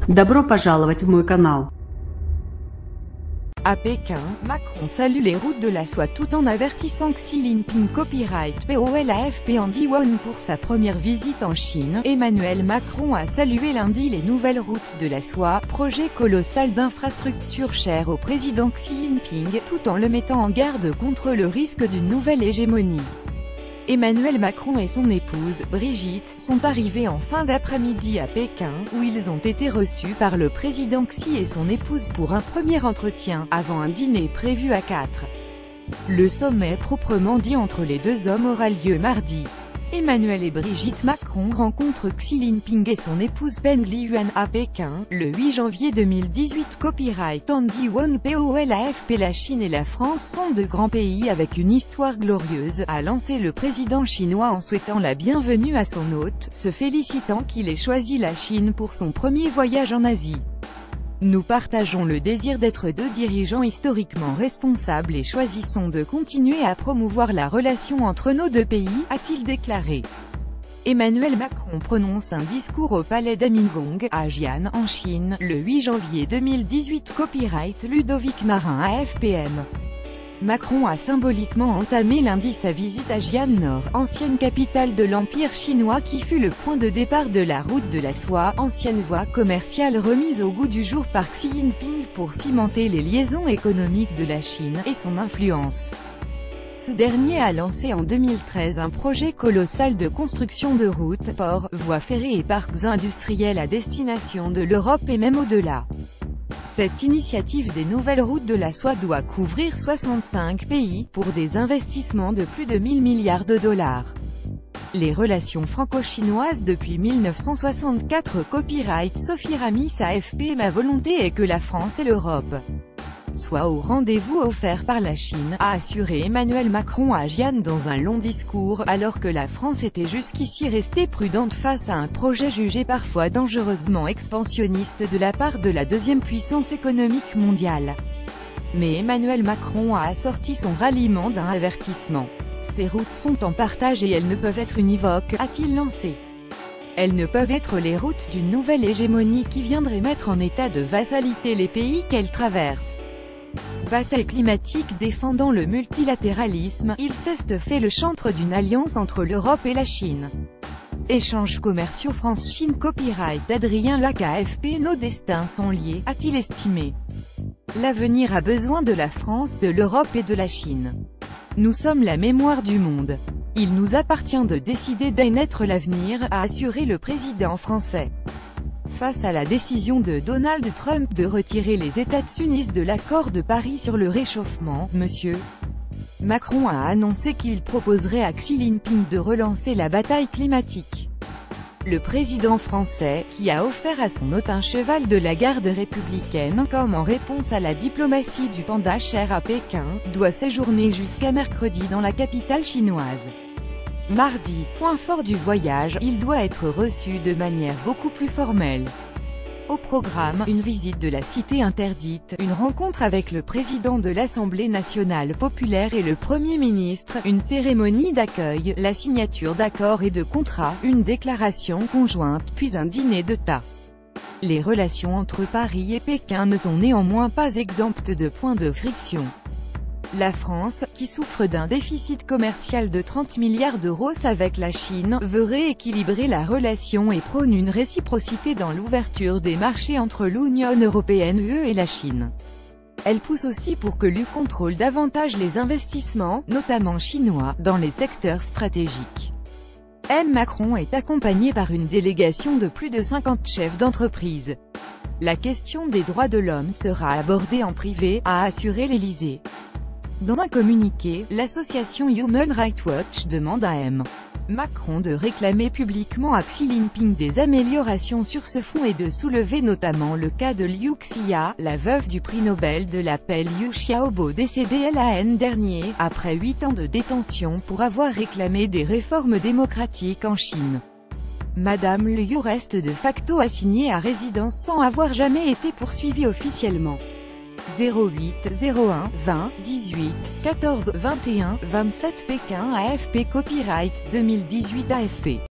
Добро пожаловать в мой канал. À Pékin, Macron salue les routes de la soie tout en avertissant Xi Jinping copyright POLAFP Andy Won pour sa première visite en Chine. Emmanuel Macron a salué lundi les nouvelles routes de la soie, projet colossal d'infrastructure cher au président Xi Jinping, tout en le mettant en garde contre le risque d'une nouvelle hégémonie. Emmanuel Macron et son épouse, Brigitte, sont arrivés en fin d'après-midi à Pékin, où ils ont été reçus par le président Xi et son épouse pour un premier entretien, avant un dîner prévu à 4. Le sommet proprement dit entre les deux hommes aura lieu mardi. Emmanuel et Brigitte Macron rencontrent Xi Jinping et son épouse Peng Liyuan à Pékin, le 8 janvier 2018. Copyright Andy Won POLAFP. La Chine et la France sont de grands pays avec une histoire glorieuse, a lancé le président chinois en souhaitant la bienvenue à son hôte, se félicitant qu'il ait choisi la Chine pour son premier voyage en Asie. Nous partageons le désir d'être deux dirigeants historiquement responsables et choisissons de continuer à promouvoir la relation entre nos deux pays, a-t-il déclaré. Emmanuel Macron prononce un discours au palais d'Amingong, à Jian, en Chine, le 8 janvier 2018. Copyright Ludovic Marin AFPM. Macron a symboliquement entamé lundi sa visite à Jian-Nord, ancienne capitale de l'Empire chinois qui fut le point de départ de la route de la soie, ancienne voie commerciale remise au goût du jour par Xi Jinping pour cimenter les liaisons économiques de la Chine et son influence. Ce dernier a lancé en 2013 un projet colossal de construction de routes, ports, voies ferrées et parcs industriels à destination de l'Europe et même au-delà. Cette initiative des nouvelles routes de la soie doit couvrir 65 pays, pour des investissements de plus de 1000 milliards de dollars. Les relations franco-chinoises depuis 1964. Copyright Sophie Ramis AFP. Ma volonté est que la France et l'Europe soient au rendez-vous offert par la Chine, a assuré Emmanuel Macron à Jian dans un long discours, alors que la France était jusqu'ici restée prudente face à un projet jugé parfois dangereusement expansionniste de la part de la deuxième puissance économique mondiale. Mais Emmanuel Macron a assorti son ralliement d'un avertissement. Ces routes sont en partage et elles ne peuvent être univoques, a-t-il lancé. Elles ne peuvent être les routes d'une nouvelle hégémonie qui viendrait mettre en état de vassalité les pays qu'elles traversent. Bataille climatique. Défendant le multilatéralisme, il s'est fait le chantre d'une alliance entre l'Europe et la Chine. Échanges commerciaux France-Chine. Copyright Adrien Lac AFP. Nos destins sont liés, a-t-il estimé. L'avenir a besoin de la France, de l'Europe et de la Chine. Nous sommes la mémoire du monde. Il nous appartient de décider d'en être l'avenir, a assuré le président français. Face à la décision de Donald Trump de retirer les États-Unis de l'accord de Paris sur le réchauffement, M. Macron a annoncé qu'il proposerait à Xi Jinping de relancer la bataille climatique. Le président français, qui a offert à son hôte un cheval de la garde républicaine, comme en réponse à la diplomatie du panda cher à Pékin, doit séjourner jusqu'à mercredi dans la capitale chinoise. Mardi, point fort du voyage, il doit être reçu de manière beaucoup plus formelle. Au programme, une visite de la cité interdite, une rencontre avec le président de l'Assemblée nationale populaire et le Premier ministre, une cérémonie d'accueil, la signature d'accords et de contrats, une déclaration conjointe, puis un dîner de thé. Les relations entre Paris et Pékin ne sont néanmoins pas exemptes de points de friction. La France, qui souffre d'un déficit commercial de 30 milliards d'euros avec la Chine, veut rééquilibrer la relation et prône une réciprocité dans l'ouverture des marchés entre l'Union européenne et la Chine. Elle pousse aussi pour que l'UE contrôle davantage les investissements, notamment chinois, dans les secteurs stratégiques. Macron est accompagné par une délégation de plus de 50 chefs d'entreprise. La question des droits de l'homme sera abordée en privé, a assuré l'Élysée. Dans un communiqué, l'association Human Rights Watch demande à Macron de réclamer publiquement à Xi Jinping des améliorations sur ce front et de soulever notamment le cas de Liu Xia, la veuve du prix Nobel de la paix Liu Xiaobo décédée l'an dernier, après 8 ans de détention pour avoir réclamé des réformes démocratiques en Chine. Madame Liu reste de facto assignée à résidence sans avoir jamais été poursuivie officiellement. 08 01 20 18 14 21 27 Pékin AFP. Copyright 2018 AFP